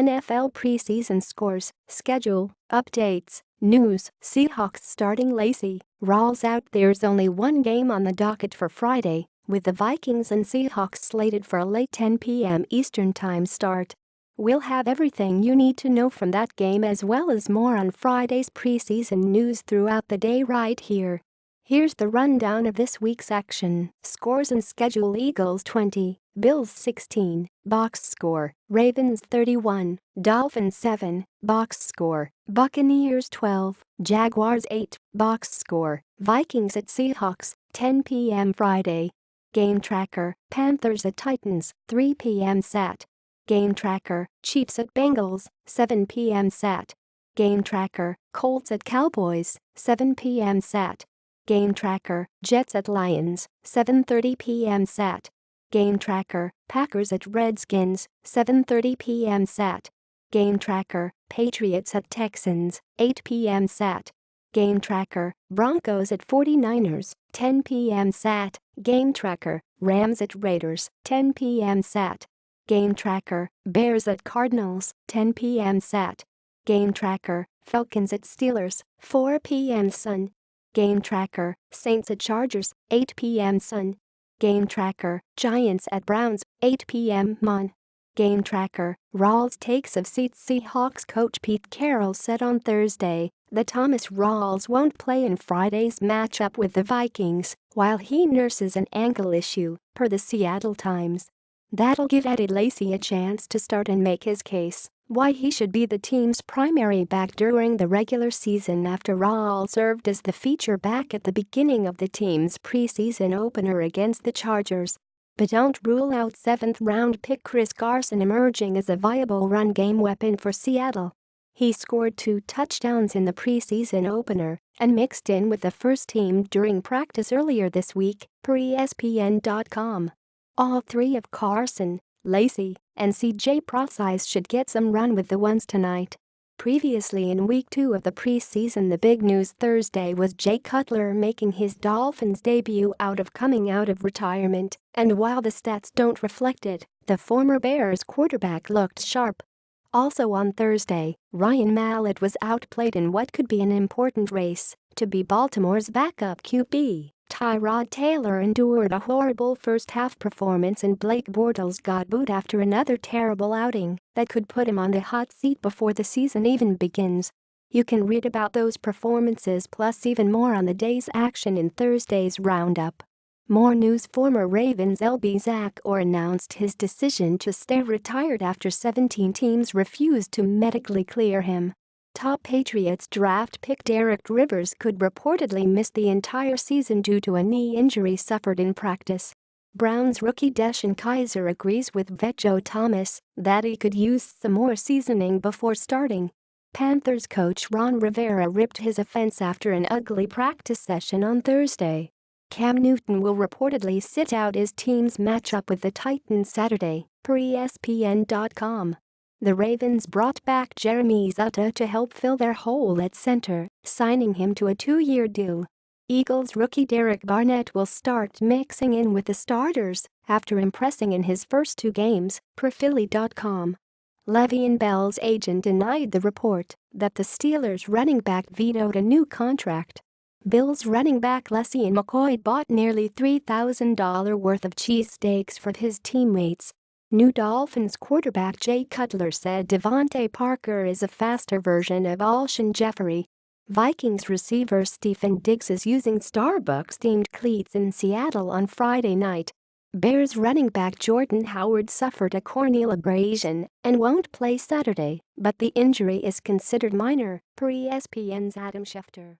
NFL preseason scores, schedule, updates, news. Seahawks starting Lacy, Rawls out. There's only one game on the docket for Friday, with the Vikings and Seahawks slated for a late 10 p.m. Eastern Time start. We'll have everything you need to know from that game as well as more on Friday's preseason news throughout the day right here. Here's the rundown of this week's action. Scores and schedule: Eagles 20, Bills 16, box score, Ravens 31, Dolphins 7, box score, Buccaneers 12, Jaguars 8, box score, Vikings at Seahawks, 10 p.m. Friday. GameTracker, Panthers at Titans, 3 p.m. Sat. GameTracker, Chiefs at Bengals, 7 p.m. Sat. GameTracker, Colts at Cowboys, 7 p.m. Sat. GameTracker, Jets at Lions, 7:30 p.m. Sat. GameTracker, Packers at Redskins, 7:30 p.m. Sat. GameTracker, Patriots at Texans, 8 p.m. Sat. GameTracker, Broncos at 49ers, 10 p.m. Sat. GameTracker, Rams at Raiders, 10 p.m. Sat. GameTracker, Bears at Cardinals, 10 p.m. Sat. GameTracker, Falcons at Steelers, 4 p.m. Sun. GameTracker, Saints at Chargers, 8 p.m. Sun. GameTracker, Giants at Browns, 8 p.m. Mon. GameTracker, Rawls takes of seats. Seahawks coach Pete Carroll said on Thursday that Thomas Rawls won't play in Friday's matchup with the Vikings while he nurses an ankle issue, per the Seattle Times. That'll give Eddie Lacy a chance to start and make his case why he should be the team's primary back during the regular season after Rawls served as the feature back at the beginning of the team's preseason opener against the Chargers. But don't rule out 7th-round pick Chris Carson emerging as a viable run-game weapon for Seattle. He scored 2 touchdowns in the preseason opener and mixed in with the first team during practice earlier this week, per ESPN.com. All 3 of Carson, Lacy, and C.J. Procise should get some run with the ones tonight. Previously in Week 2 of the preseason, the big news Thursday was Jay Cutler making his Dolphins debut coming out of retirement, and while the stats don't reflect it, the former Bears quarterback looked sharp. Also on Thursday, Ryan Mallett was outplayed in what could be an important race to be Baltimore's backup QB. Tyrod Taylor endured a horrible first-half performance and Blake Bortles got booed after another terrible outing that could put him on the hot seat before the season even begins. You can read about those performances plus even more on the day's action in Thursday's roundup. More news: former Ravens LB Zach Orr announced his decision to stay retired after 17 teams refused to medically clear him. Top Patriots draft pick Derek Rivers could reportedly miss the entire season due to a knee injury suffered in practice. Browns rookie Deshaun Kaiser agrees with vet Joe Thomas that he could use some more seasoning before starting. Panthers coach Ron Rivera ripped his offense after an ugly practice session on Thursday. Cam Newton will reportedly sit out his team's matchup with the Titans Saturday, per ESPN.com. The Ravens brought back Jeremy Zutta to help fill their hole at center, signing him to a 2-year deal. Eagles rookie Derek Barnett will start mixing in with the starters after impressing in his first 2 games, per Philly.com. Le'Veon Bell's agent denied the report that the Steelers running back vetoed a new contract. Bills running back Lacy McCoy bought nearly $3,000 worth of cheesesteaks for his teammates. New Dolphins quarterback Jay Cutler said Devontae Parker is a faster version of Alshon Jeffrey. Vikings receiver Stephen Diggs is using Starbucks-themed cleats in Seattle on Friday night. Bears running back Jordan Howard suffered a corneal abrasion and won't play Saturday, but the injury is considered minor, per ESPN's Adam Schefter.